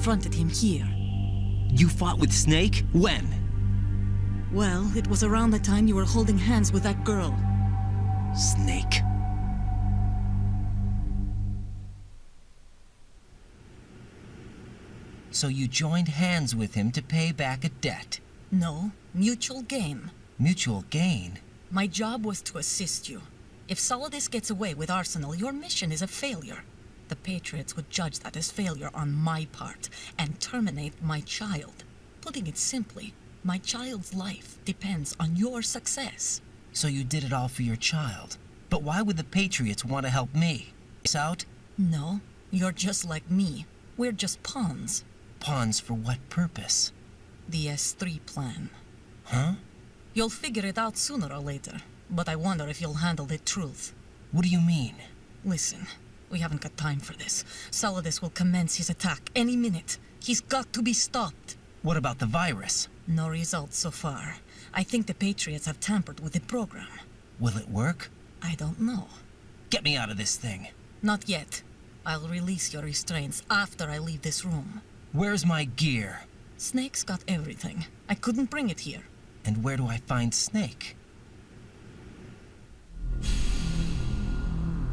confronted him here. You fought with Snake? When? Well, it was around the time you were holding hands with that girl. Snake. So you joined hands with him to pay back a debt? No, mutual gain. Mutual gain? My job was to assist you. If Solidus gets away with Arsenal, your mission is a failure. The Patriots would judge that as failure on my part and terminate my child. Putting it simply, my child's life depends on your success. So you did it all for your child. But why would the Patriots want to help me? It's out? No, you're just like me. We're just pawns. Pawns for what purpose? The S3 plan. Huh? You'll figure it out sooner or later, but I wonder if you'll handle the truth. What do you mean? Listen, we haven't got time for this. Solidus will commence his attack any minute. He's got to be stopped. What about the virus? No results so far. I think the Patriots have tampered with the program. Will it work? I don't know. Get me out of this thing. Not yet. I'll release your restraints after I leave this room. Where's my gear? Snake's got everything. I couldn't bring it here. And where do I find Snake?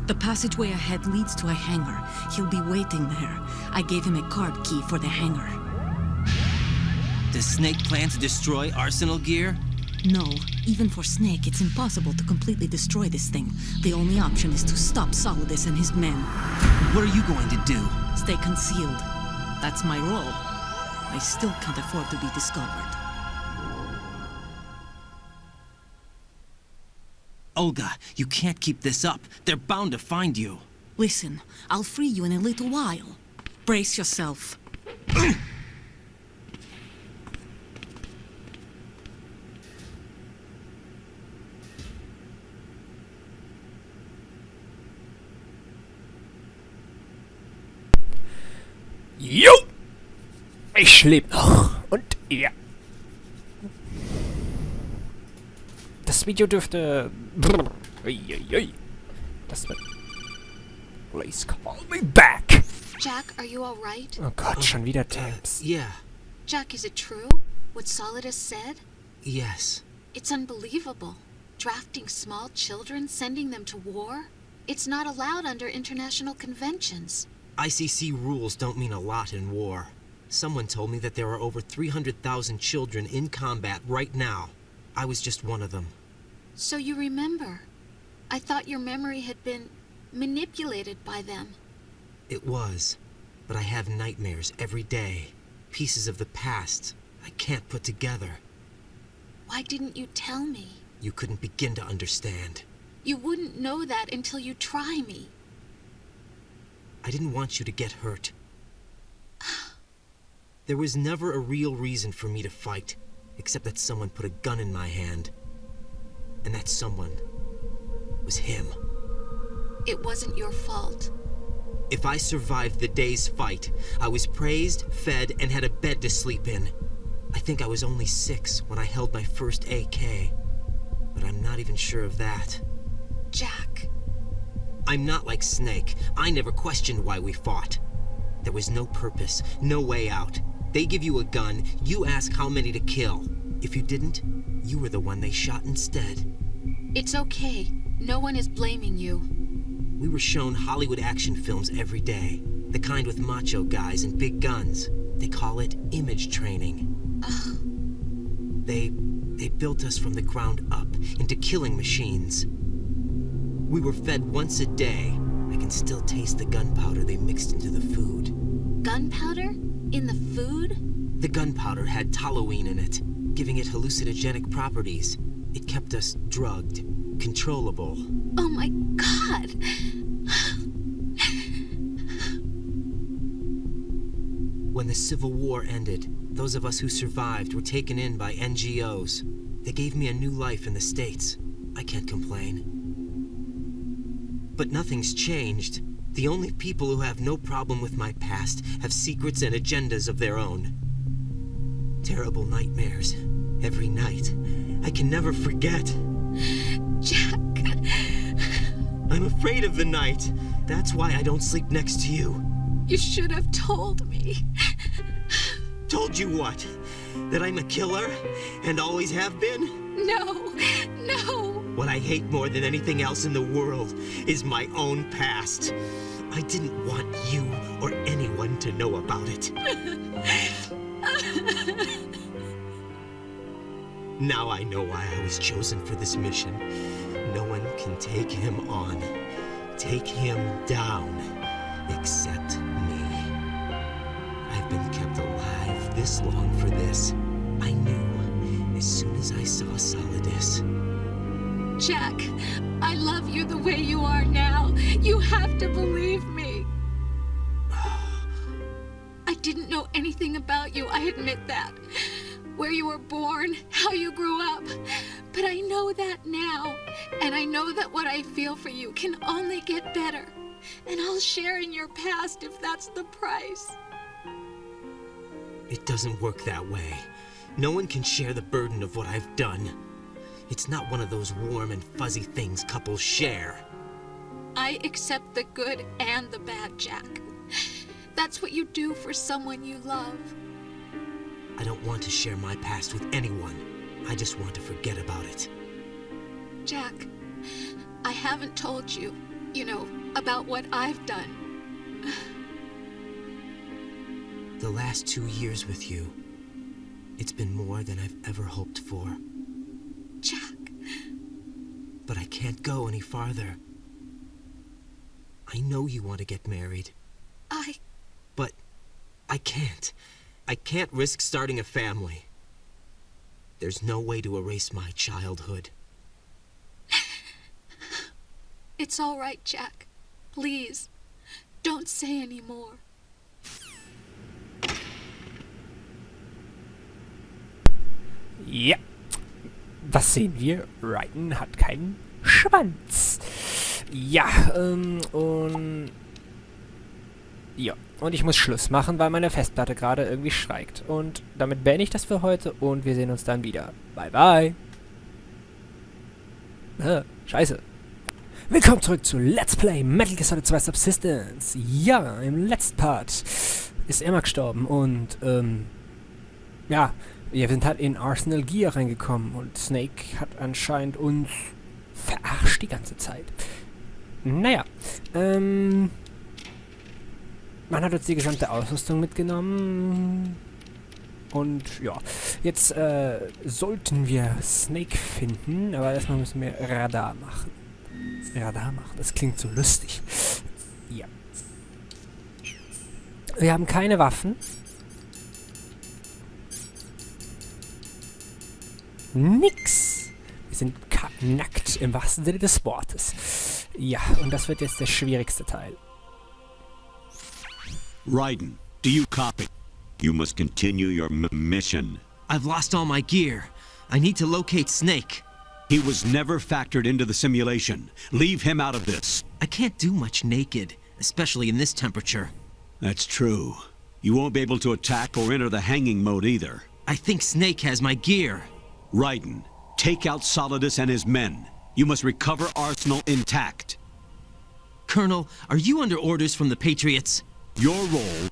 The passageway ahead leads to a hangar. He'll be waiting there. I gave him a card key for the hangar. Does Snake plan to destroy Arsenal gear? No. Even for Snake, it's impossible to completely destroy this thing. The only option is to stop Solidus and his men. What are you going to do? Stay concealed. That's my role. I still can't afford to be discovered. Olga, you can't keep this up. They're bound to find you. Listen, I'll free you in a little while. Brace yourself. Jo! Ich lebe noch. Und ja. Das Video dürfte... Uiuiui. Das wird... Please call me back. Jack, are you all right? Oh Gott, schon wieder Tapes. Yeah. Jack, is it true? What Solidus said? Yes. It's unbelievable. Drafting small children, sending them to war? It's not allowed under international conventions. ICC rules don't mean a lot in war. Someone told me that there are over 300,000 children in combat right now. I was just one of them. So you remember. I thought your memory had been manipulated by them. It was. But I have nightmares every day. Pieces of the past I can't put together. Why didn't you tell me? You couldn't begin to understand. You wouldn't know that until you try me. I didn't want you to get hurt. There was never a real reason for me to fight, except that someone put a gun in my hand. And that someone was him. It wasn't your fault. If I survived the day's fight, I was praised, fed, and had a bed to sleep in. I think I was only 6 when I held my first AK. But I'm not even sure of that. Jack. I'm not like Snake. I never questioned why we fought. There was no purpose, no way out. They give you a gun, you ask how many to kill. If you didn't, you were the one they shot instead. It's okay. No one is blaming you. We were shown Hollywood action films every day. The kind with macho guys and big guns. They call it image training. They built us from the ground up into killing machines. We were fed once a day. I can still taste the gunpowder they mixed into the food. Gunpowder? In the food? The gunpowder had toluene in it, giving it hallucinogenic properties. It kept us drugged, controllable. Oh my God! When the Civil War ended, those of us who survived were taken in by NGOs. They gave me a new life in the States. I can't complain. But nothing's changed. The only people who have no problem with my past have secrets and agendas of their own. Terrible nightmares. Every night. I can never forget. Jack! I'm afraid of the night. That's why I don't sleep next to you. You should have told me. Told you what? That I'm a killer and always have been? No, no. What I hate more than anything else in the world is my own past. I didn't want you or anyone to know about it. Now I know why I was chosen for this mission. No one can take him on, take him down, except me. I've been kept alive this long for this. I knew as soon as I saw Solidus. Jack, I love you the way you are now. You have to believe me. I didn't know anything about you, I admit that. Where you were born, how you grew up. But I know that now. And I know that what I feel for you can only get better. And I'll share in your past if that's the price. It doesn't work that way. No one can share the burden of what I've done. It's not one of those warm and fuzzy things couples share. I accept the good and the bad, Jack. That's what you do for someone you love. I don't want to share my past with anyone. I just want to forget about it. Jack, I haven't told you, about what I've done. The last 2 years with you, it's been more than I've ever hoped for. Jack. But I can't go any farther. I know you want to get married. But I can't. I can't risk starting a family. There's no way to erase my childhood. It's all right, Jack. Please, don't say any more. Ja, das sehen wir. Raiden hat keinen Schwanz. Ja, und... Ja, und ich muss Schluss machen, weil meine Festplatte gerade irgendwie streikt. Und damit beende ich das für heute und wir sehen uns dann wieder. Bye, bye. Scheiße. Willkommen zurück zu Let's Play Metal Gear Solid 2 Subsistence. Ja, im letzten Part ist Emma gestorben und, ja, wir sind halt in Arsenal Gear reingekommen und Snake hat anscheinend uns verarscht die ganze Zeit. Naja, man hat uns die gesamte Ausrüstung mitgenommen. Und ja, jetzt sollten wir Snake finden, aber erstmal müssen wir Radar machen. Radar machen, das klingt so lustig. Ja. Wir haben keine Waffen. Nix. Wir sind nackt im wahrsten Sinne des Wortes. Ja, und das wird jetzt der schwierigste Teil. Raiden, do you copy? You must continue your mission. I've lost all my gear. I need to locate Snake. He was never factored into the simulation. Leave him out of this. I can't do much naked, especially in this temperature. That's true. You won't be able to attack or enter the hanging mode either. I think Snake has my gear. Raiden, take out Solidus and his men. You must recover Arsenal intact. Colonel, are you under orders from the Patriots? Your role,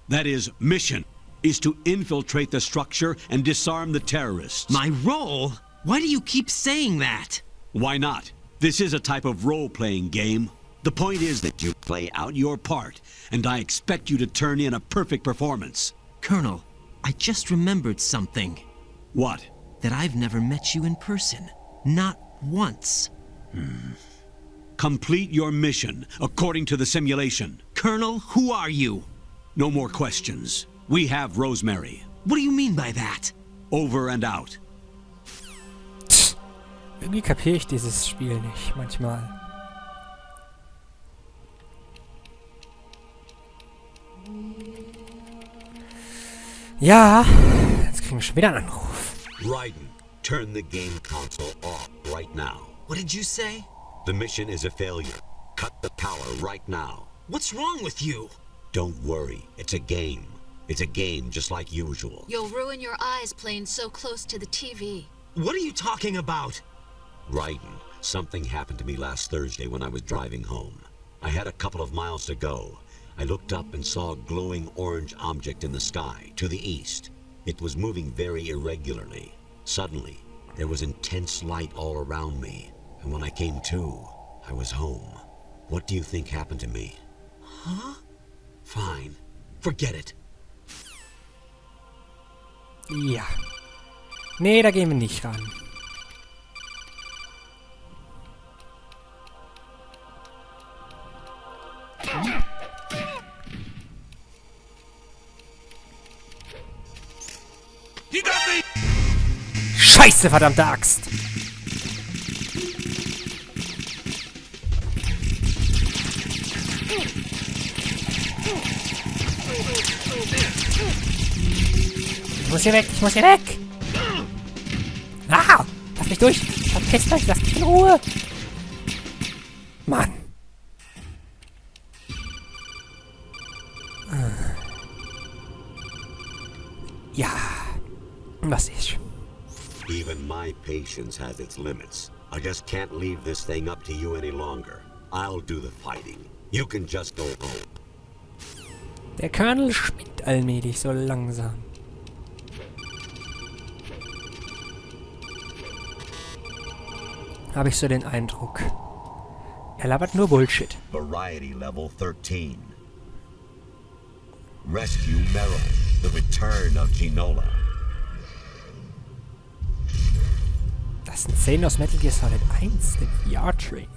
that is, mission, is to infiltrate the structure and disarm the terrorists. My role? Why do you keep saying that? Why not? This is a type of role-playing game. The point is that you play out your part, and I expect you to turn in a perfect performance. Colonel, I just remembered something. What? That I've never met you in person. Not once. Complete your mission, according to the simulation. Colonel, who are you? No more questions. We have Rosemary. What do you mean by that? Over and out. Irgendwie kapiere ich dieses Spiel nicht, manchmal. Ja, jetzt kriegen wir schon wieder einen Anruf. Raiden, turn the game console off right now. What did you say? The mission is a failure. Cut the power right now. What's wrong with you? Don't worry, it's a game. It's a game just like usual. You'll ruin your eyes playing so close to the TV. What are you talking about? Raiden, something happened to me last Thursday when I was driving home. I had a couple of miles to go. I looked up and saw a glowing orange object in the sky, to the east. It was moving very irregularly. Suddenly, there was intense light all around me, and when I came to, I was home. What do you think happened to me? Huh? Fine. Forget it. Ja. Nee, da gehen wir nicht ran. Scheiße, verdammte Axt! Ich muss hier weg, ich muss hier weg! Ah! Lass mich durch! Verpisst euch, lasst mich in Ruhe! Mann! Ja. Was ist? Even my patience has its limits. I just can't leave this thing up to you any longer. I'll do the fighting. You can just go home. Der Colonel spinnt allmählich so langsam. Habe ich so den Eindruck. Er labert nur Bullshit. Variety level 13. Rescue Meryl. The return of Ginola. Das sind Szenen aus Metal Gear Solid 1, dem VR-Training.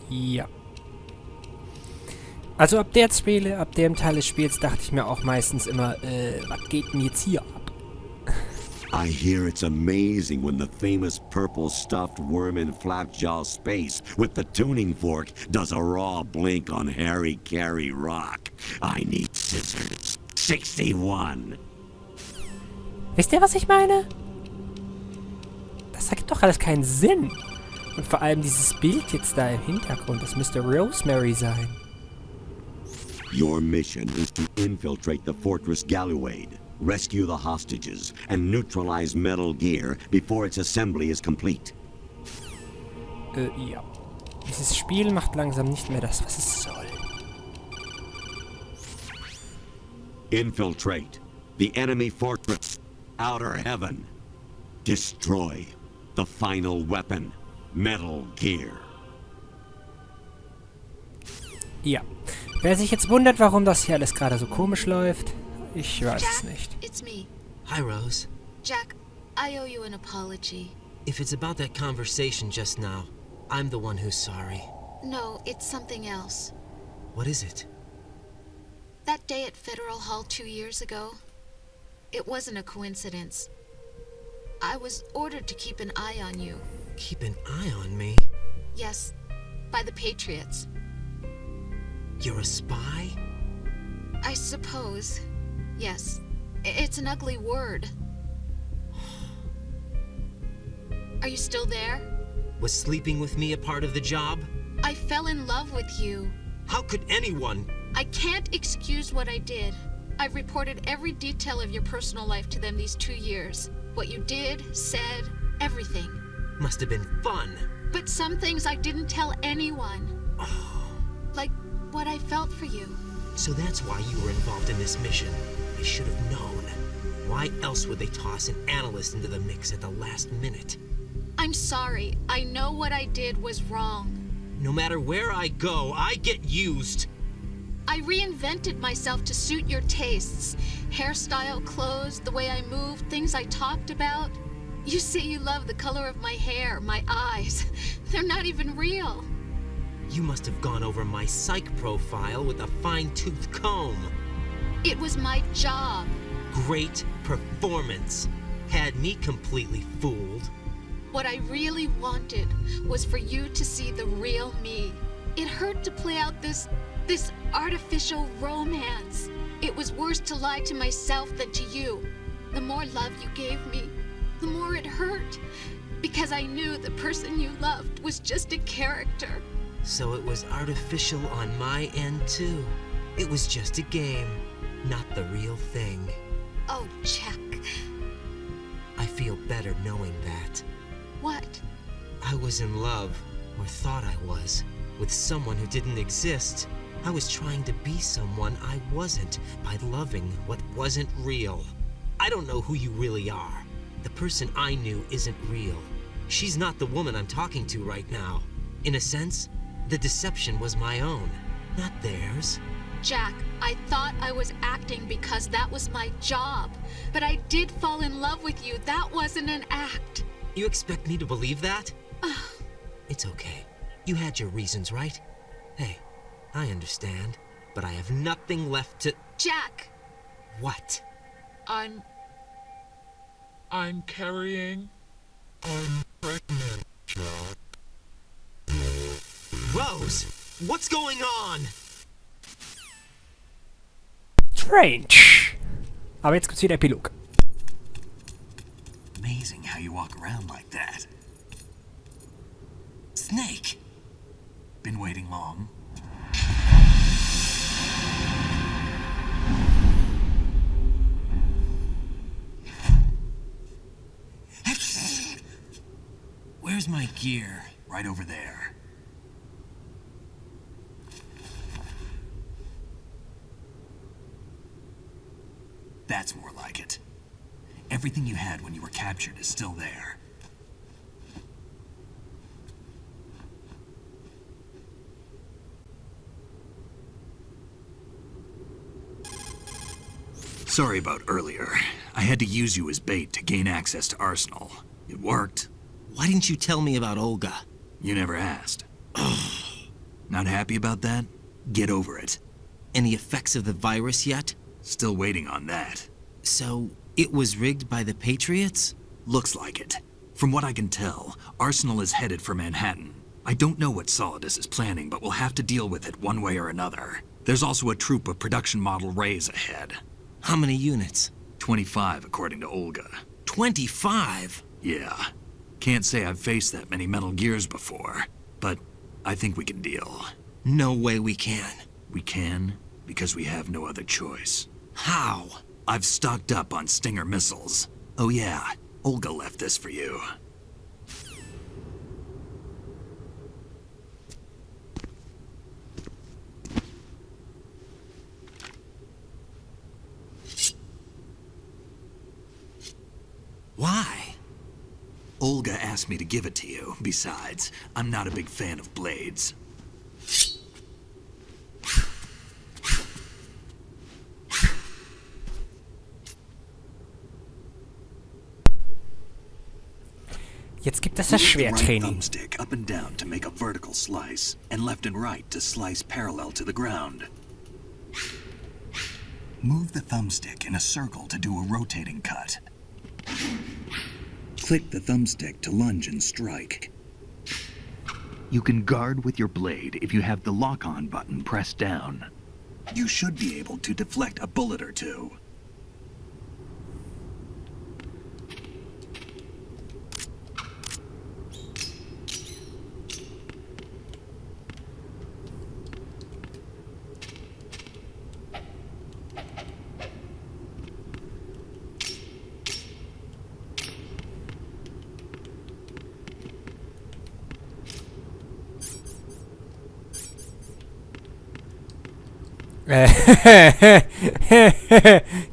Ja. Also ab dem Teil des Spiels dachte ich mir auch meistens immer, was geht denn jetzt hier ab? I hear it's amazing when the famous purple stuffed worm in Flapjaw space with the tuning fork does a raw blink on Harry Carey Rock. I need scissors. 61. Wisst ihr, was ich meine? Das ergibt doch alles keinen Sinn. Und vor allem dieses Bild jetzt da im Hintergrund, das müsste Rosemary sein. Your mission is to infiltrate the Fortress Galluade, rescue the hostages, and neutralize Metal Gear before its assembly is complete. Ja. Dieses Spiel macht langsam nicht mehr das, was es soll. Infiltrate the enemy fortress, Outer Heaven. Destroy the final weapon, Metal Gear. Ja. Wer sich jetzt wundert, warum das hier alles gerade so komisch läuft, ich weiß es Jack, nicht. it's me. Hi, Rose. Jack, I owe you an apology. If it's about that conversation just now, I'm the one who's sorry. No, it's something else. What is it? That day at Federal Hall 2 years ago, it wasn't a coincidence. I was ordered to keep an eye on you. Keep an eye on me? Yes, by the Patriots. You're a spy? I suppose. Yes. It's an ugly word. Are you still there? Was sleeping with me a part of the job? I fell in love with you. How could anyone? I can't excuse what I did. I've reported every detail of your personal life to them these 2 years. What you did, said, everything. Must have been fun. But some things I didn't tell anyone. Like what I felt for you. So that's why you were involved in this mission. I should have known. Why else would they toss an analyst into the mix at the last minute? I'm sorry. I know what I did was wrong. No matter where I go, I get used. I reinvented myself to suit your tastes. Hairstyle, clothes, the way I moved, things I talked about. You say you love the color of my hair, my eyes. They're not even real. You must have gone over my psych profile with a fine-tooth comb. It was my job. Great performance. Had me completely fooled. What I really wanted was for you to see the real me. It hurt to play out this artificial romance. It was worse to lie to myself than to you. The more love you gave me, the more it hurt. Because I knew the person you loved was just a character. So it was artificial on my end, too. It was just a game, not the real thing. Oh, Jack. I feel better knowing that. What? I was in love, or thought I was. with someone who didn't exist. I was trying to be someone I wasn't by loving what wasn't real. I don't know who you really are. The person I knew isn't real. She's not the woman I'm talking to right now. In a sense, the deception was my own, not theirs. Jack, I thought I was acting because that was my job. But I did fall in love with you. That wasn't an act. You expect me to believe that? It's okay. You had your reasons, right? Hey, I understand, but I have nothing left to... Jack! What? I'm carrying... I'm pregnant, Jack. Rose! What's going on? Strange. Aber jetzt gibt's wieder Epilog. Amazing how you walk around like that. Snake! Been waiting long? Where's my gear? Right over there. That's more like it. Everything you had when you were captured is still there. Sorry about earlier. I had to use you as bait to gain access to Arsenal. It worked. Why didn't you tell me about Olga? You never asked. Not happy about that? Get over it. Any effects of the virus yet? Still waiting on that. So, it was rigged by the Patriots? Looks like it. From what I can tell, Arsenal is headed for Manhattan. I don't know what Solidus is planning, but we'll have to deal with it one way or another. There's also a troop of production model Rays ahead. How many units? 25, according to Olga. 25? Yeah. Can't say I've faced that many Metal Gears before, but I think we can deal. No way we can. We can, because we have no other choice. How? I've stocked up on Stinger missiles. Oh yeah, Olga left this for you. Why? Olga asked me to give it to you. Besides, I'm not a big fan of blades. Jetzt gibt es das Move the right Schwerttraining. thumbstick up and down to make a vertical slice, and left and right to slice parallel to the ground. Move the thumbstick in a circle to do a rotating cut. Click the thumbstick to lunge and strike. You can guard with your blade if you have the lock-on button pressed down. You should be able to deflect a bullet or two.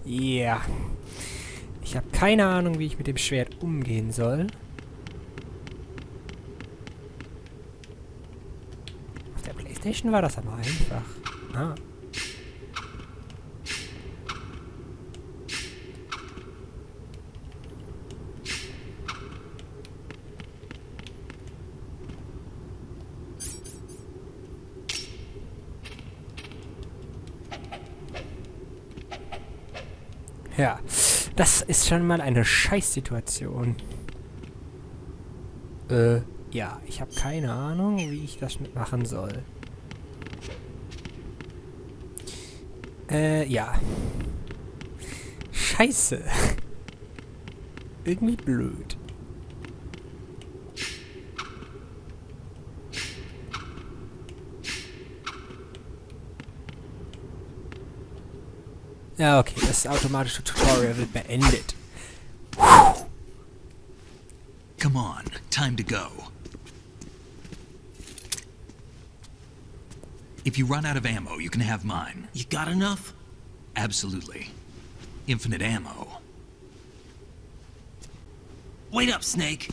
Ja. Ich habe keine Ahnung, wie ich mit dem Schwert umgehen soll. Auf der PlayStation war das aber einfach. Ah. Ja, das ist schon mal eine Scheißsituation. Ja, ich habe keine Ahnung, wie ich das mitmachen soll. Ja. Scheiße. Irgendwie blöd. Ja, okay, das automatische Tutorial wird beendet. Come on, time to go. If you run out of ammo, you can have mine. You got enough? Absolutely. Infinite ammo. Wait up, Snake.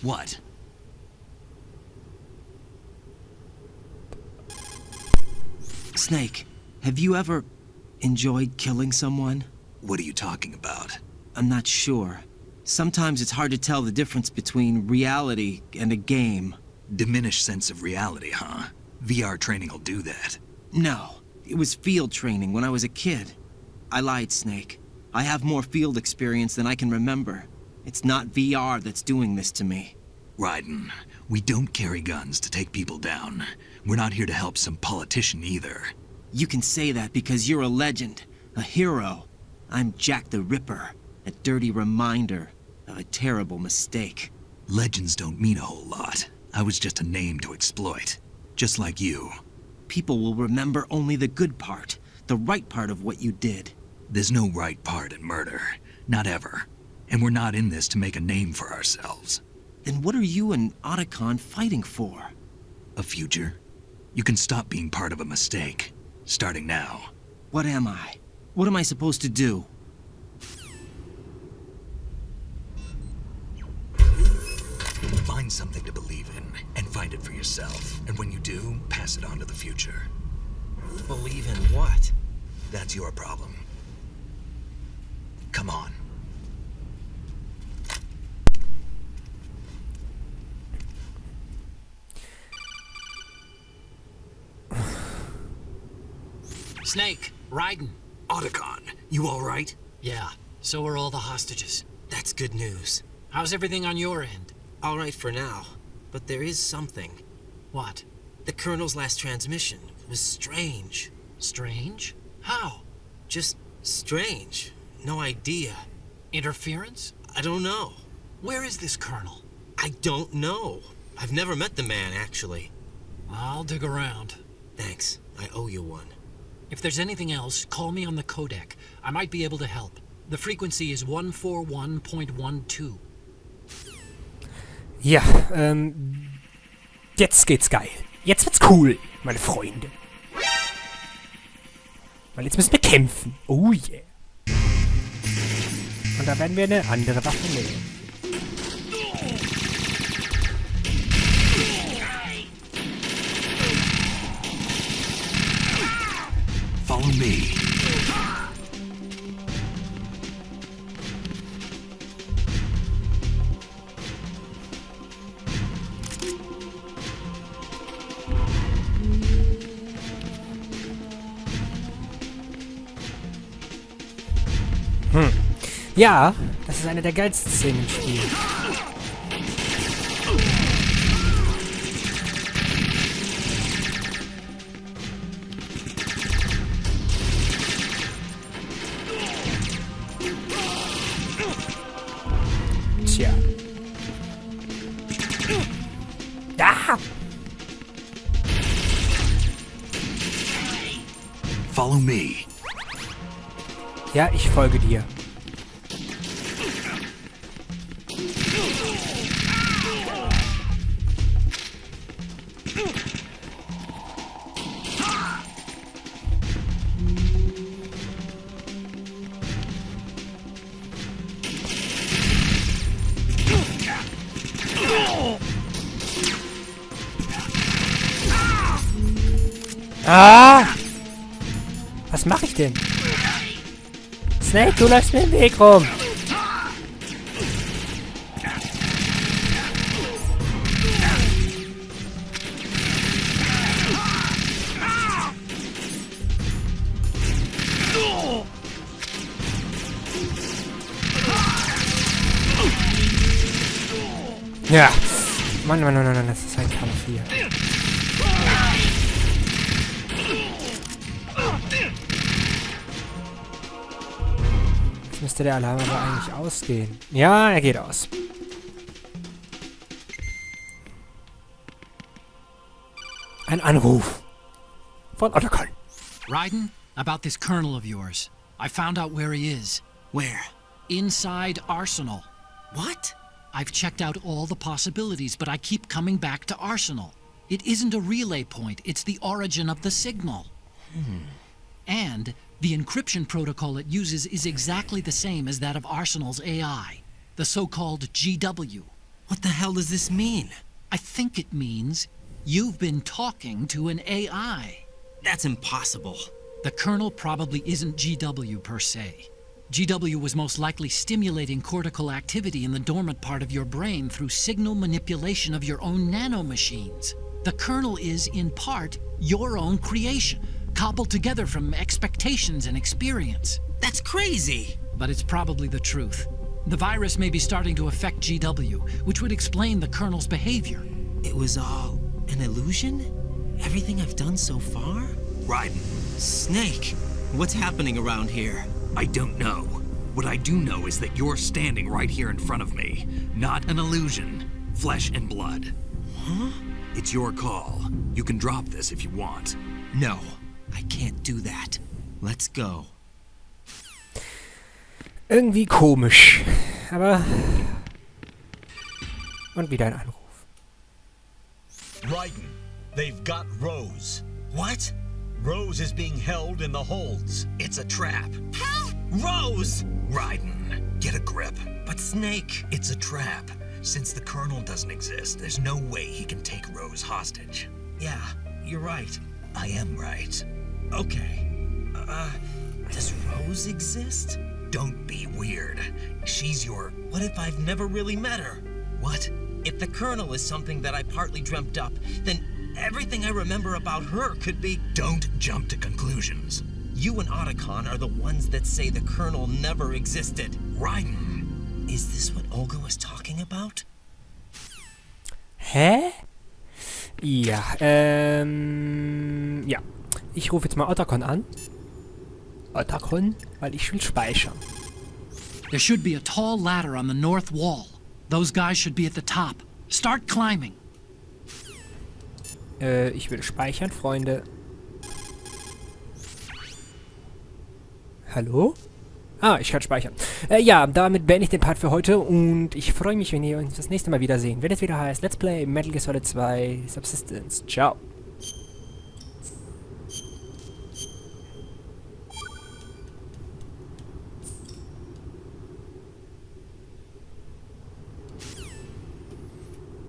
What? Snake, have you ever enjoyed killing someone? What are you talking about? I'm not sure. Sometimes it's hard to tell the difference between reality and a game. Diminished sense of reality, huh? VR training will do that. No, it was field training when I was a kid. I lied, Snake. I have more field experience than I can remember. It's not VR that's doing this to me. Raiden, we don't carry guns to take people down. We're not here to help some politician either. You can say that because you're a legend, a hero. I'm Jack the Ripper, a dirty reminder of a terrible mistake. Legends don't mean a whole lot. I was just a name to exploit. Just like you. People will remember only the good part, the right part of what you did. There's no right part in murder. Not ever. And we're not in this to make a name for ourselves. Then what are you and Otacon fighting for? A future? You can stop being part of a mistake. Starting now. What am I? What am I supposed to do? Find something to believe in, and find it for yourself. And when you do, pass it on to the future. Believe in what? That's your problem. Come on. Snake, Raiden. Otacon, you all right? Yeah, so are all the hostages. That's good news. How's everything on your end? All right for now, but there is something. What? The Colonel's last transmission was strange. Strange? How? Just strange. No idea. Interference? I don't know. Where is this Colonel? I don't know. I've never met the man, actually. I'll dig around. Thanks. I owe you one. If there's anything else, call me on the codec. I might be able to help. The frequency is 141.12. Ja, jetzt geht's geil. Jetzt wird's cool, meine Freunde. Weil jetzt müssen wir kämpfen. Oh yeah. Und da werden wir eine andere Waffe nehmen. Follow me. Ja, das ist eine der geilsten Szenen im Spiel. Tja. Ah! Follow me. Ja, ich folge dir. Ah! Was mache ich denn? Snake, du läufst mir im Weg rum. Ja. Mann, Mann, Mann, Mann, das ist ein Kampf hier. Jetzt müsste der Alarm aber eigentlich ausgehen. Ja, er geht aus. Ein Anruf. Von Otacon. Raiden, about this colonel of yours. I found out where he is. Where? Inside Arsenal. What? I've checked out all the possibilities, but I keep coming back to Arsenal. It isn't a relay point, it's the origin of the signal. And the encryption protocol it uses is exactly the same as that of Arsenal's AI, the so-called GW. What the hell does this mean? I think it means you've been talking to an AI. That's impossible. The kernel probably isn't GW per se. GW was most likely stimulating cortical activity in the dormant part of your brain through signal manipulation of your own nanomachines. The kernel is, in part, your own creation, cobbled together from expectations and experience. That's crazy! But it's probably the truth. The virus may be starting to affect GW, which would explain the kernel's behavior. It was all an illusion? Everything I've done so far? Raiden, Snake, what's happening around here? I don't know. What I do know is that you're standing right here in front of me. Not an illusion. Flesh and blood. Huh? It's your call. You can drop this if you want. No, I can't do that. Let's go. Irgendwie komisch. Aber... Und wieder ein Anruf. Raiden, they've got Rose. What? Rose is being held in the holds. It's a trap. Rose! Raiden, get a grip. But Snake... It's a trap. Since the Colonel doesn't exist, there's no way he can take Rose hostage. Yeah, you're right. I am right. Okay. Does Rose exist? Don't be weird. She's your... What if I've never really met her? What? If the Colonel is something that I partly dreamt up, then everything I remember about her could be... Don't jump to conclusions. You and Otacon are the ones that say the Colonel never existed. Raiden. Is this what Olga was talking about? Hä? Ja, ja. Ich rufe jetzt mal Otacon an. Otacon, weil ich will speichern. There should be a tall ladder on the north wall. Those guys should be at the top. Start climbing. Ich will speichern, Freunde. Hallo? Ah, ich kann speichern. Ja, damit beende ich den Part für heute und ich freue mich, wenn ihr uns das nächste Mal wiedersehen. Wenn es wieder heißt Let's Play Metal Gear Solid 2 Subsistence. Ciao.